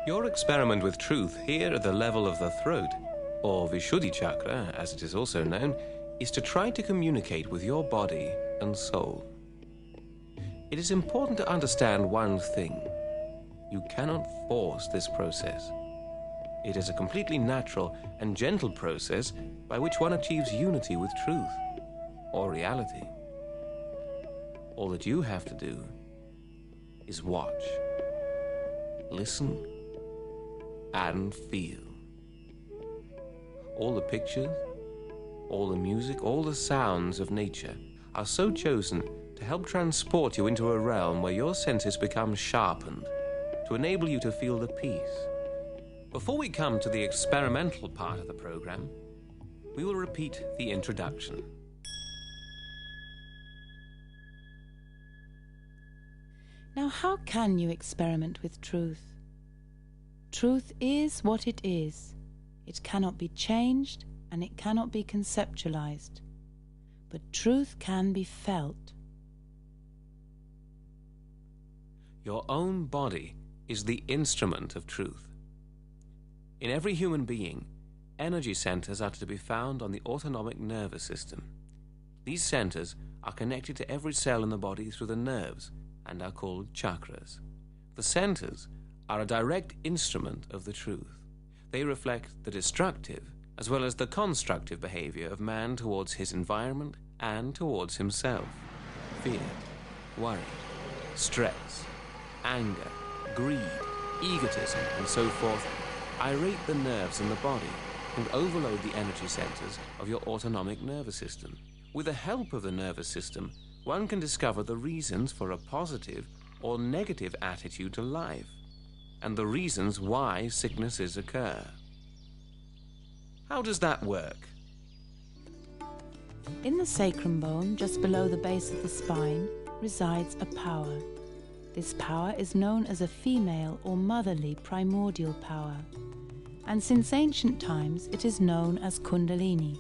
Your experiment with truth here at the level of the throat, or Vishuddhi chakra, as it is also known, is to try to communicate with your body and soul. It is important to understand one thing. You cannot force this process. It is a completely natural and gentle process by which one achieves unity with truth, or reality. All that you have to do is watch, listen, and feel. All the pictures, all the music, all the sounds of nature are so chosen to help transport you into a realm where your senses become sharpened, to enable you to feel the peace. Before we come to the experimental part of the program, we will repeat the introduction. Now, how can you experiment with truth? Truth is what it is. It cannot be changed and it cannot be conceptualized. But truth can be felt. Your own body is the instrument of truth. In every human being, energy centers are to be found on the autonomic nervous system. These centers are connected to every cell in the body through the nerves and are called chakras. The centers are a direct instrument of the truth. They reflect the destructive as well as the constructive behavior of man towards his environment and towards himself. Fear, worry, stress, anger, greed, egotism, and so forth irate the nerves in the body and overload the energy centers of your autonomic nervous system. With the help of the nervous system, one can discover the reasons for a positive or negative attitude to life, and the reasons why sicknesses occur. How does that work? In the sacrum bone, just below the base of the spine, resides a power. This power is known as a female or motherly primordial power, and since ancient times it is known as Kundalini.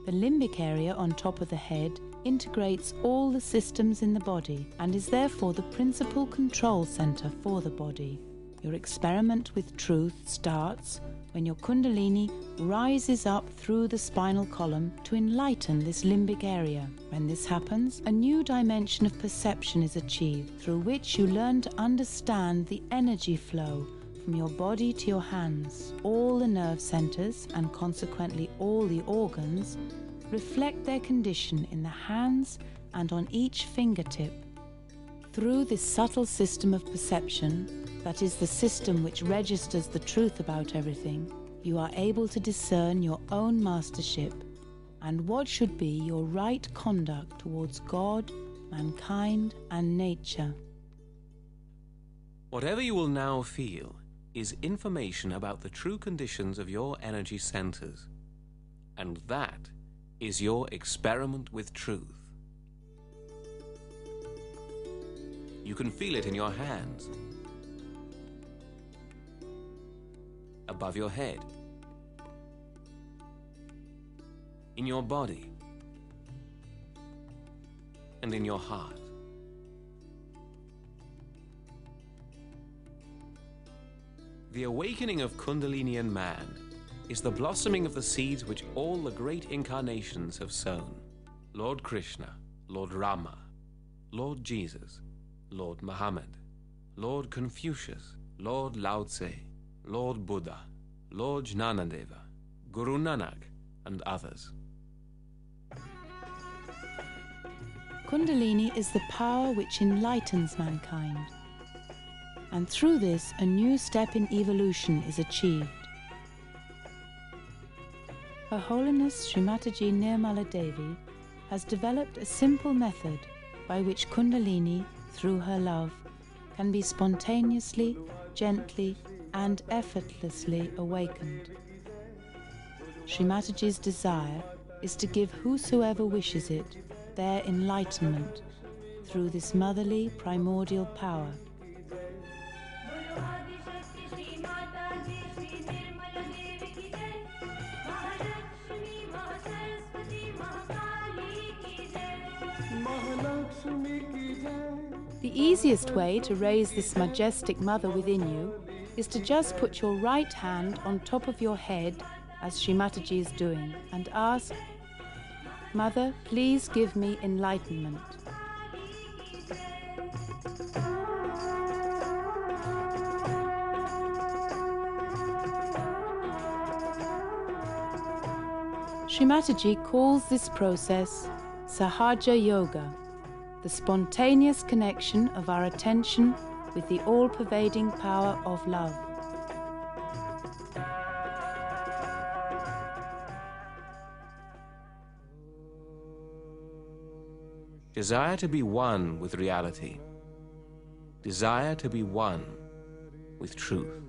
The limbic area on top of the head integrates all the systems in the body and is therefore the principal control center for the body. Your experiment with truth starts when your Kundalini rises up through the spinal column to enlighten this limbic area. When this happens, a new dimension of perception is achieved, through which you learn to understand the energy flow from your body to your hands. All the nerve centers, and consequently all the organs, reflect their condition in the hands and on each fingertip. Through this subtle system of perception, that is the system which registers the truth about everything, you are able to discern your own mastership and what should be your right conduct towards God, mankind, and nature. Whatever you will now feel is information about the true conditions of your energy centers, and that is your experiment with truth. You can feel it in your hands, above your head, in your body, and in your heart. The awakening of Kundalini in man is the blossoming of the seeds which all the great incarnations have sown. Lord Krishna, Lord Rama, Lord Jesus, Lord Muhammad, Lord Confucius, Lord Lao Tse, Lord Buddha, Lord Jnanadeva, Guru Nanak, and others. Kundalini is the power which enlightens mankind, and through this a new step in evolution is achieved. Her Holiness Srimataji Nirmala Devi has developed a simple method by which Kundalini, through her love, can be spontaneously, gently, and effortlessly awakened. Srimataji's desire is to give whosoever wishes it their enlightenment through this motherly primordial power. The easiest way to raise this majestic mother within you is to just put your right hand on top of your head, as Shri Mataji is doing, and ask, Mother, please give me enlightenment. Shri Mataji calls this process Sahaja Yoga, the spontaneous connection of our attention with the all-pervading power of love. Desire to be one with reality. Desire to be one with truth.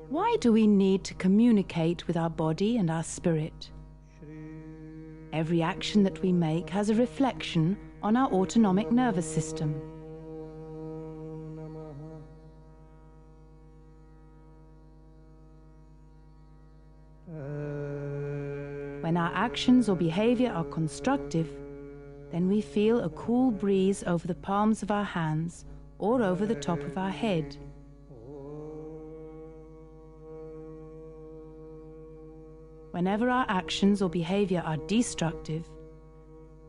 Why do we need to communicate with our body and our spirit? Every action that we make has a reflection on our autonomic nervous system. When our actions or behavior are constructive, then we feel a cool breeze over the palms of our hands or over the top of our head. Whenever our actions or behavior are destructive,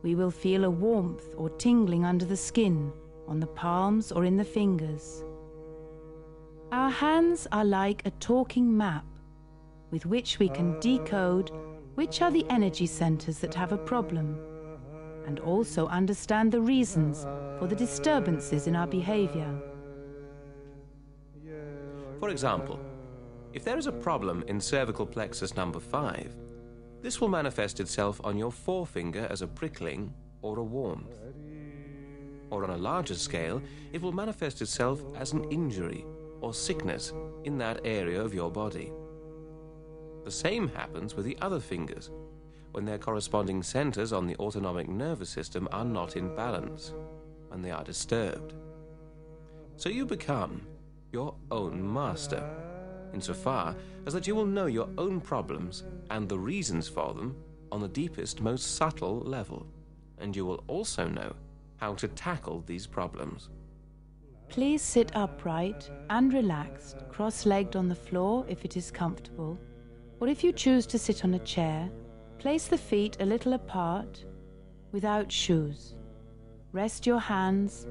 we will feel a warmth or tingling under the skin, on the palms or in the fingers. Our hands are like a talking map with which we can decode which are the energy centers that have a problem, and also understand the reasons for the disturbances in our behavior. For example, if there is a problem in cervical plexus number 5, this will manifest itself on your forefinger as a prickling or a warmth. Or on a larger scale, it will manifest itself as an injury or sickness in that area of your body. The same happens with the other fingers, when their corresponding centers on the autonomic nervous system are not in balance, when they are disturbed. So you become your own master, insofar as that you will know your own problems and the reasons for them on the deepest, most subtle level, and you will also know how to tackle these problems. Please sit upright and relaxed, cross-legged on the floor if it is comfortable, or if you choose to sit on a chair, place the feet a little apart, without shoes. Rest your hands,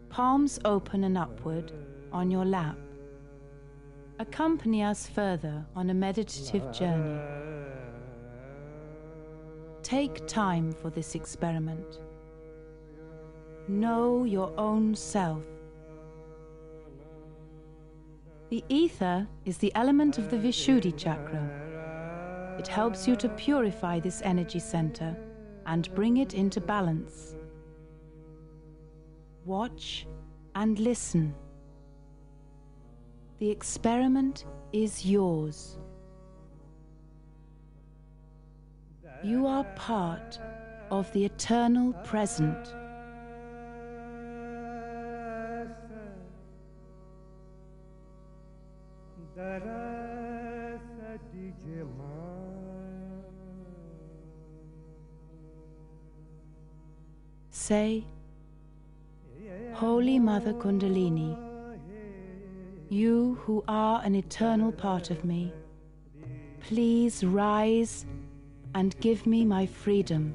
palms open and upward, on your lap. Accompany us further on a meditative journey. Take time for this experiment. Know your own self. The ether is the element of the Vishuddhi chakra. It helps you to purify this energy center and bring it into balance. Watch and listen. The experiment is yours. You are part of the eternal present. Say, Holy Mother Kundalini, you who are an eternal part of me, please rise and give me my freedom.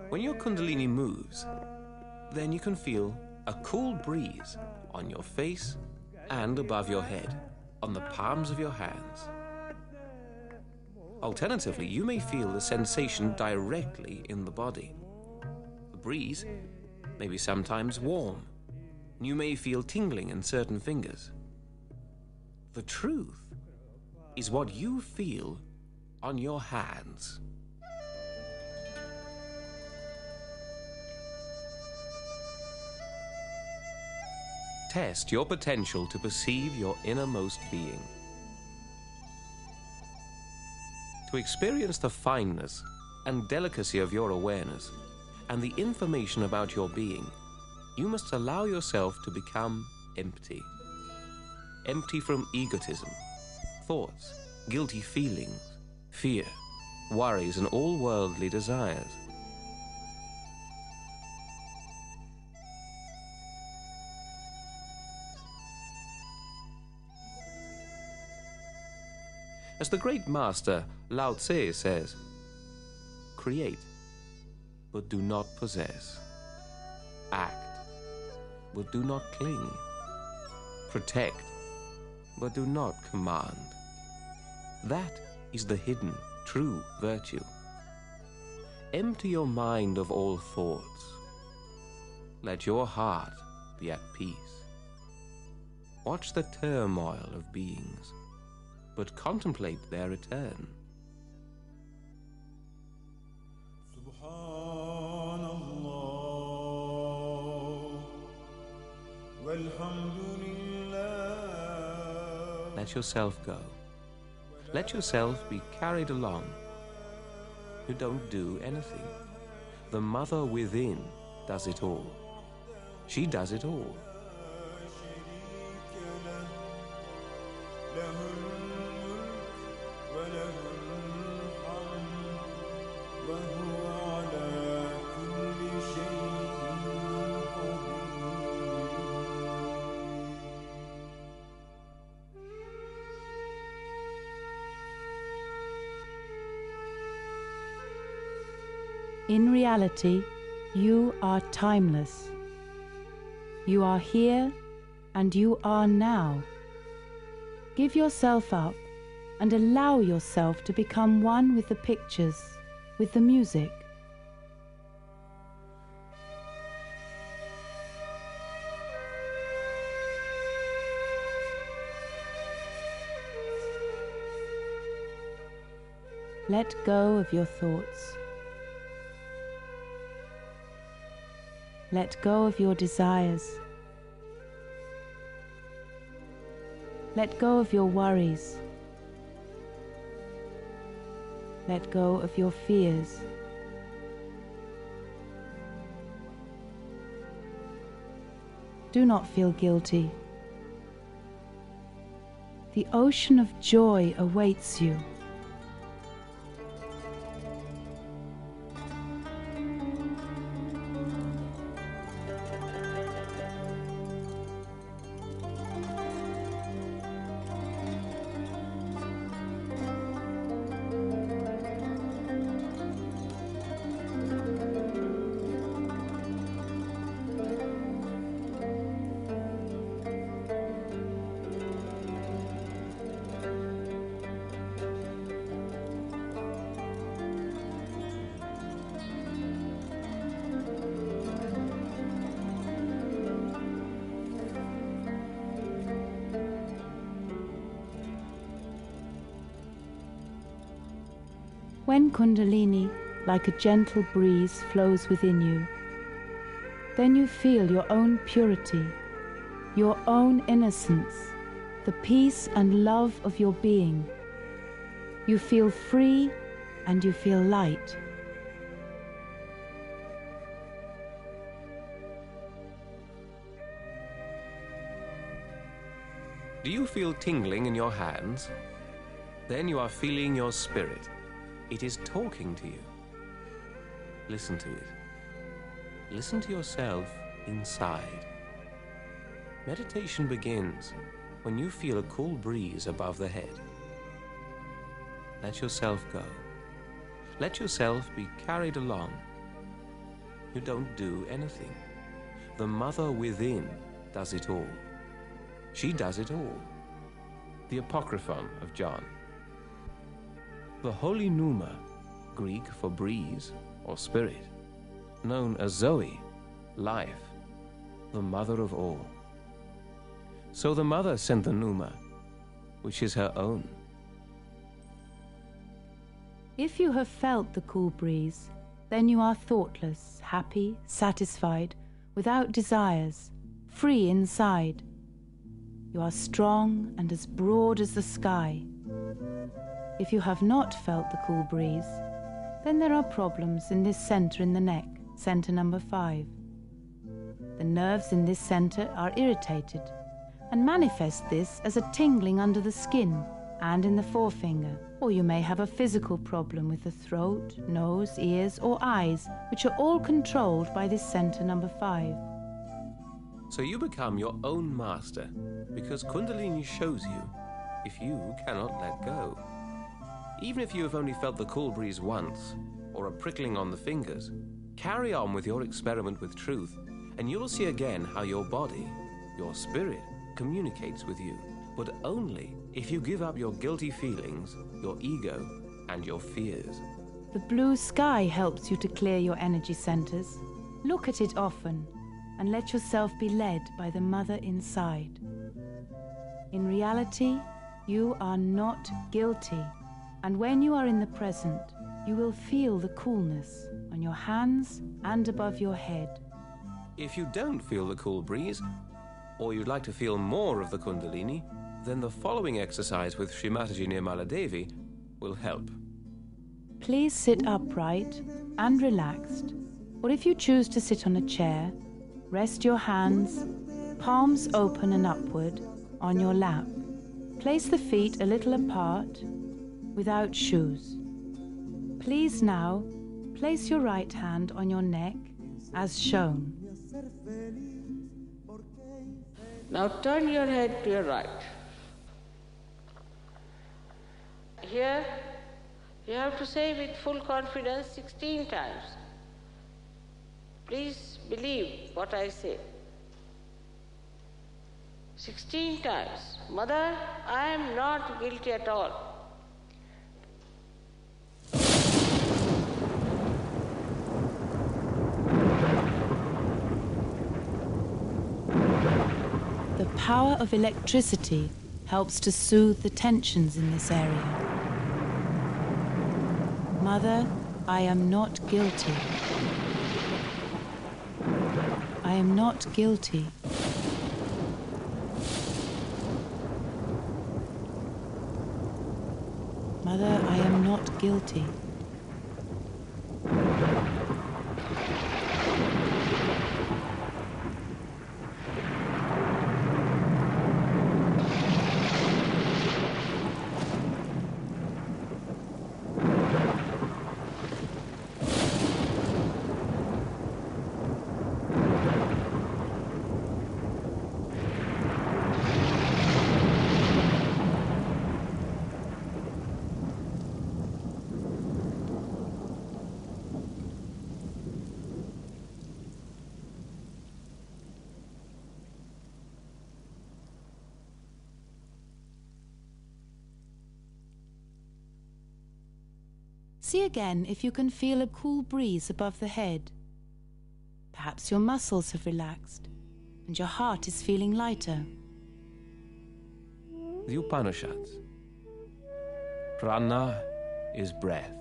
When your Kundalini moves, then you can feel a cool breeze on your face and above your head, on the palms of your hands. Alternatively, you may feel the sensation directly in the body. The breeze may be sometimes warm, and you may feel tingling in certain fingers. The truth is what you feel on your hands. Test your potential to perceive your innermost being. To experience the fineness and delicacy of your awareness and the information about your being, you must allow yourself to become empty. Empty from egotism, thoughts, guilty feelings, fear, worries, and all worldly desires. As the great master Lao Tse says, create, but do not possess. Act, but do not cling. Protect, but do not command. That is the hidden, true virtue. Empty your mind of all thoughts. Let your heart be at peace. Watch the turmoil of beings, but contemplate their return. Let yourself go. Let yourself be carried along. You don't do anything. The mother within does it all. She does it all. In reality, you are timeless. You are here and you are now. Give yourself up and allow yourself to become one with the pictures, with the music. Let go of your thoughts. Let go of your desires. Let go of your worries. Let go of your fears. Do not feel guilty. The ocean of joy awaits you. When Kundalini, like a gentle breeze, flows within you, then you feel your own purity, your own innocence, the peace and love of your being. You feel free and you feel light. Do you feel tingling in your hands? Then you are feeling your spirit. It is talking to you. Listen to it. Listen to yourself inside. Meditation begins when you feel a cool breeze above the head. Let yourself go. Let yourself be carried along. You don't do anything. The mother within does it all. She does it all. The Apocryphon of John. The Holy Pneuma, Greek for breeze or spirit, known as Zoe, life, the mother of all. So the mother sent the Pneuma, which is her own. If you have felt the cool breeze, then you are thoughtless, happy, satisfied, without desires, free inside. You are strong and as broad as the sky. If you have not felt the cool breeze, then there are problems in this center in the neck, center number 5. The nerves in this center are irritated, and manifest this as a tingling under the skin and in the forefinger. Or you may have a physical problem with the throat, nose, ears, or eyes, which are all controlled by this center number 5. So you become your own master, because Kundalini shows you if you cannot let go. Even if you have only felt the cool breeze once, or a prickling on the fingers, carry on with your experiment with truth, and you will see again how your body, your spirit, communicates with you, but only if you give up your guilty feelings, your ego, and your fears. The blue sky helps you to clear your energy centers. Look at it often and let yourself be led by the mother inside. In reality, you are not guilty, and when you are in the present, you will feel the coolness on your hands and above your head. If you don't feel the cool breeze, or you'd like to feel more of the Kundalini, then the following exercise with Srimataji Nirmala Devi will help. Please sit upright and relaxed, or if you choose to sit on a chair, rest your hands, palms open and upward, on your lap. Place the feet a little apart, without shoes. Please now place your right hand on your neck, as shown. Now turn your head to your right. Here, you have to say with full confidence 16 times. Please believe what I say. 16 times. Mother, I am not guilty at all. The power of electricity helps to soothe the tensions in this area. Mother, I am not guilty. I am not guilty. Mother, I am not guilty. See again if you can feel a cool breeze above the head. Perhaps your muscles have relaxed and your heart is feeling lighter. The Upanishads. Prana is breath.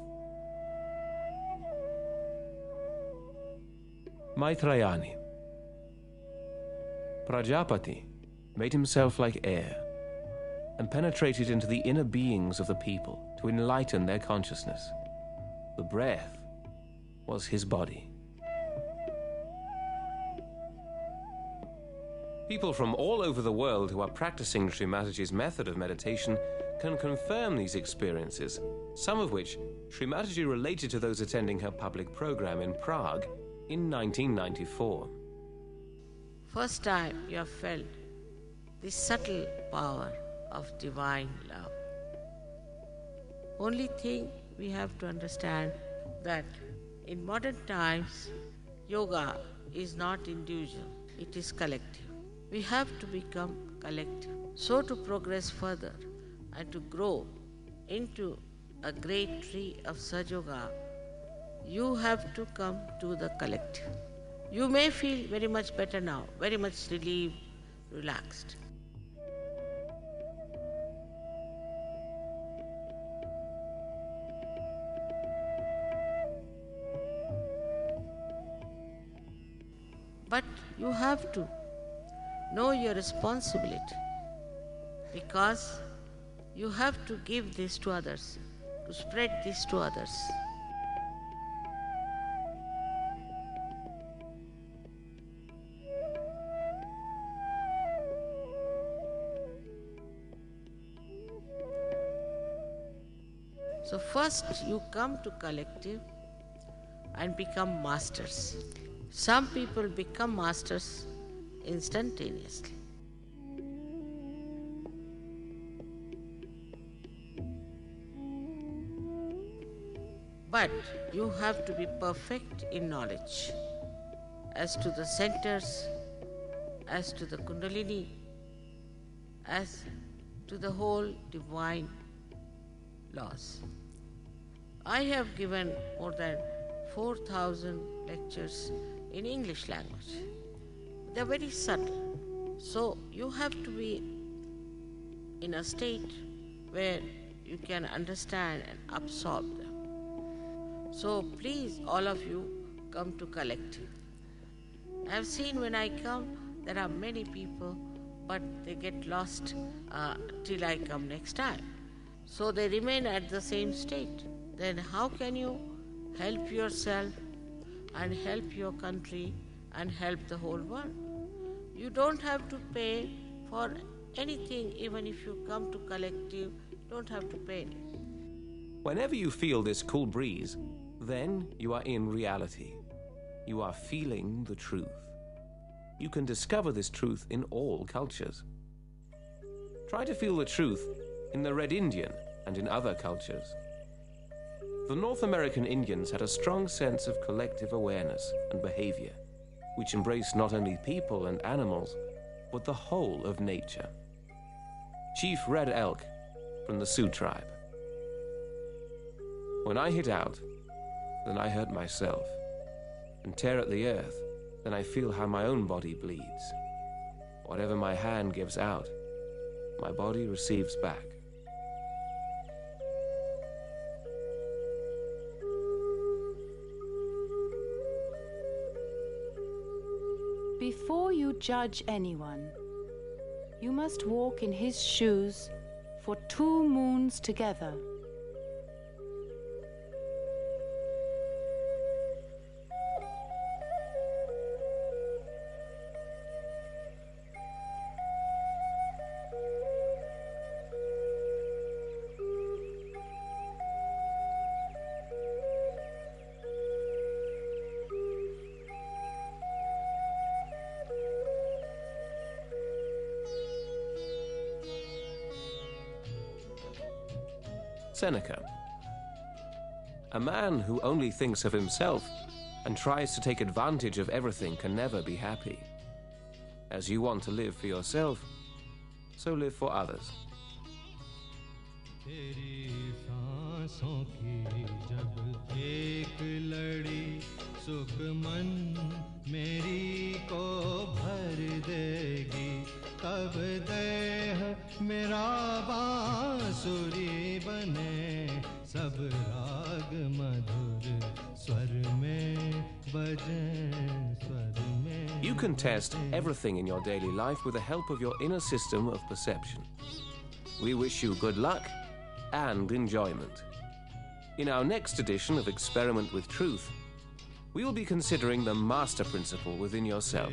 Maitrayani. Prajapati made himself like air and penetrated into the inner beings of the people to enlighten their consciousness. The breath was his body. People from all over the world who are practicing Srimataji's method of meditation can confirm these experiences, some of which Srimataji related to those attending her public program in Prague in 1994. First time you have felt the subtle power of divine love. Only thing we have to understand that in modern times, yoga is not individual, it is collective. We have to become collective. So to progress further and to grow into a great tree of Sajoga, you have to come to the collective. You may feel very much better now, very much relieved, relaxed. But you have to know your responsibility, because you have to give this to others, to spread this to others. So first you come to collective and become masters. Some people become masters instantaneously. But you have to be perfect in knowledge as to the centers, as to the Kundalini, as to the whole divine laws. I have given more than 4,000 lectures in English language. They are very subtle. So you have to be in a state where you can understand and absorb them. So please, all of you, come to collective. I have seen when I come, there are many people, but they get lost till I come next time. So they remain at the same state. Then how can you help yourself and help your country and help the whole world? You don't have to pay for anything. Even if you come to collective, you don't have to pay anything. Whenever you feel this cool breeze, then you are in reality. You are feeling the truth. You can discover this truth in all cultures. Try to feel the truth in the Red Indian and in other cultures. The North American Indians had a strong sense of collective awareness and behavior, which embraced not only people and animals, but the whole of nature. Chief Red Elk from the Sioux tribe. When I hit out, then I hurt myself, and tear at the earth, then I feel how my own body bleeds. Whatever my hand gives out, my body receives back. Before you judge anyone, you must walk in his shoes for 2 moons together. Seneca. A man who only thinks of himself and tries to take advantage of everything can never be happy. As you want to live for yourself, so live for others. तब देह मेरा बांसुरी बने सब राग मधुर स्वर में बजें स्वर में. You can test everything in your daily life with the help of your inner system of perception. We wish you good luck and enjoyment. In our next edition of Experiment with Truth, we will be considering the master principle within yourself.